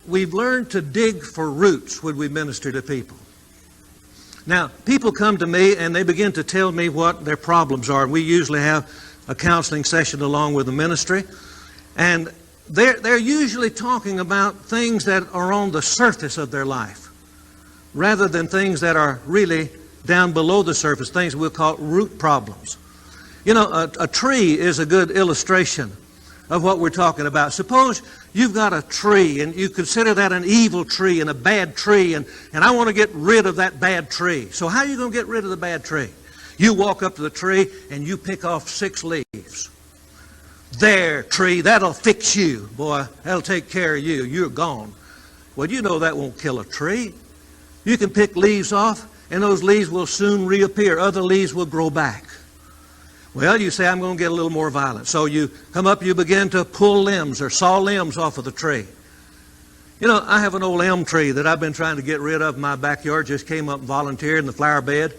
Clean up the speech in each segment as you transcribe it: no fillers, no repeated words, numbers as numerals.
we've learned to dig for roots when we minister to people. Now, people come to me and they begin to tell me what their problems are. We usually have a counseling session along with the ministry. And they're usually talking about things that are on the surface of their life, rather than things that are really down below the surface, things we'll call root problems. You know, a tree is a good illustration of what we're talking about. Suppose you've got a tree and you consider that an evil tree and a bad tree, and I want to get rid of that bad tree. So how are you going to get rid of the bad tree? You walk up to the tree and you pick off 6 leaves. There, tree, that'll fix you. Boy, that'll take care of you. You're gone. Well, you know that won't kill a tree. You can pick leaves off and those leaves will soon reappear. Other leaves will grow back. Well, you say, I'm going to get a little more violent. So you come up, you begin to pull limbs or saw limbs off of the tree. You know, I have an old elm tree that I've been trying to get rid of in my backyard. Just came up and volunteered in the flower bed.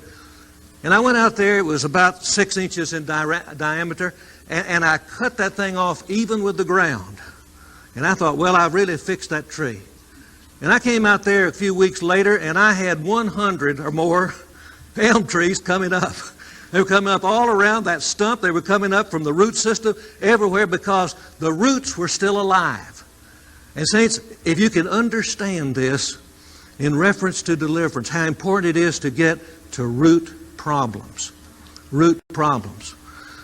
And I went out there. It was about 6 inches in diameter. And I cut that thing off even with the ground. And I thought, well, I've really fixed that tree. And I came out there a few weeks later, and I had 100 or more elm trees coming up. They were coming up all around that stump. They were coming up from the root system everywhere because the roots were still alive. And saints, if you can understand this in reference to deliverance, how important it is to get to root problems. Root problems.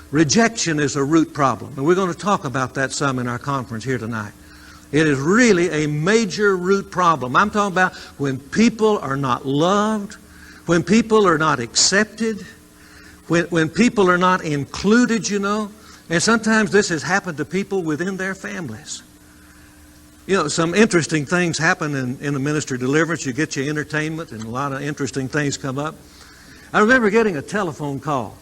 Rejection is a root problem. And we're going to talk about that some in our conference here tonight. It is really a major root problem. I'm talking about when people are not loved, when people are not accepted, when people are not included, you know. And sometimes this has happened to people within their families. You know, some interesting things happen in the ministry of deliverance. You get your entertainment and a lot of interesting things come up. I remember getting a telephone call.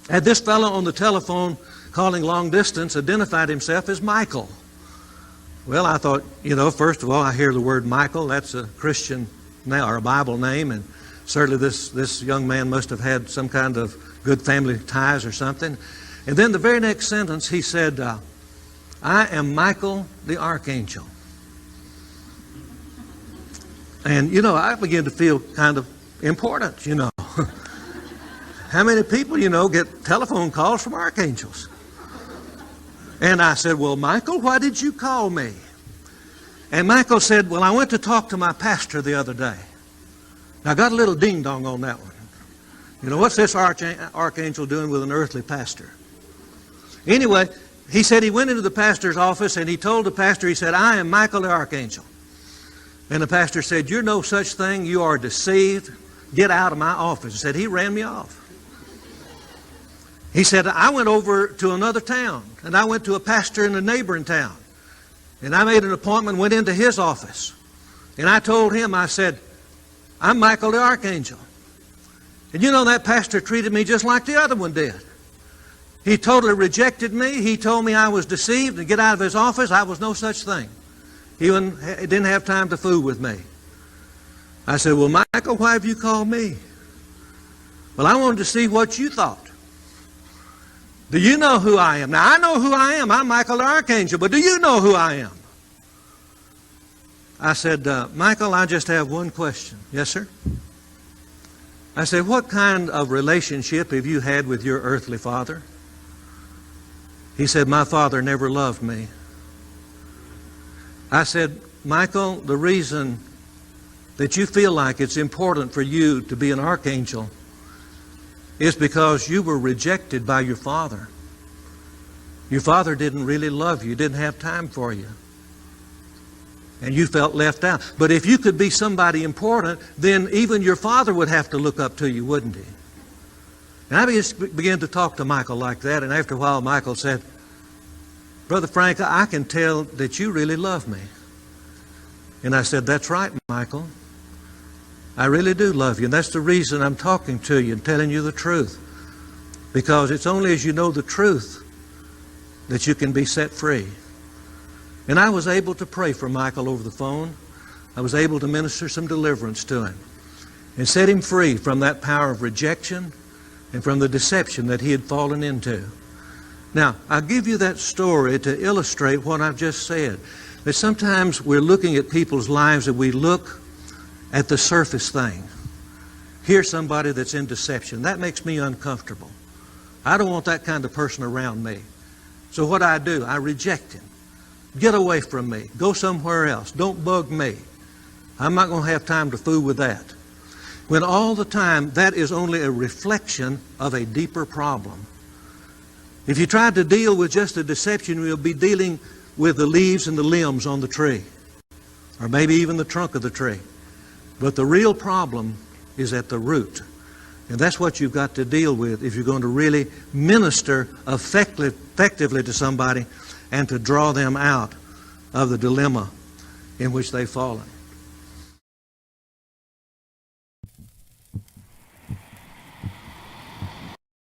I had this fellow on the telephone calling long distance identified himself as Michael. Well, I thought, you know, first of all, I hear the word Michael. That's a Christian name or a Bible name, and certainly this young man must have had some kind of good family ties or something. And then the very next sentence, he said, I am Michael the Archangel. And, you know, I began to feel kind of important, you know. How many people, you know, get telephone calls from archangels? And I said, well, Michael, why did you call me? And Michael said, well, I went to talk to my pastor the other day. Now, I got a little ding-dong on that one. You know, what's this archangel doing with an earthly pastor? Anyway, he said he went into the pastor's office and he told the pastor, he said, I am Michael the Archangel. And the pastor said, you're no such thing. You are deceived. Get out of my office. He said, he ran me off. He said, I went over to another town, and I went to a pastor in a neighboring town. And I made an appointment, went into his office. And I told him, I said, I'm Michael the Archangel. And you know, that pastor treated me just like the other one did. He totally rejected me. He told me I was deceived and get out of his office. I was no such thing. He didn't have time to fool with me. I said, well, Michael, why have you called me? Well, I wanted to see what you thought. Do you know who I am? Now, I know who I am. I'm Michael the Archangel. But do you know who I am? I said, Michael, I just have one question. Yes, sir? I said, what kind of relationship have you had with your earthly father? He said, my father never loved me. I said, Michael, the reason that you feel like it's important for you to be an archangel is because you were rejected by your father. Your father didn't really love you, didn't have time for you. And you felt left out. But if you could be somebody important, then even your father would have to look up to you, wouldn't he? And I began to talk to Michael like that, and after a while Michael said, Brother Frank, I can tell that you really love me. And I said, that's right, Michael. I really do love you, and that's the reason I'm talking to you and telling you the truth. Because it's only as you know the truth that you can be set free. And I was able to pray for Michael over the phone. I was able to minister some deliverance to him and set him free from that power of rejection and from the deception that he had fallen into. Now, I'll give you that story to illustrate what I've just said. that sometimes we're looking at people's lives and we look at the surface thing. Here's somebody that's in deception. That makes me uncomfortable. I don't want that kind of person around me. So what I do, I reject him. Get away from me. Go somewhere else. Don't bug me. I'm not going to have time to fool with that. When all the time that is only a reflection of a deeper problem. If you tried to deal with just a deception, you'll be dealing with the leaves and the limbs on the tree, or maybe even the trunk of the tree. But the real problem is at the root. And that's what you've got to deal with if you're going to really minister effectively to somebody and to draw them out of the dilemma in which they've fallen.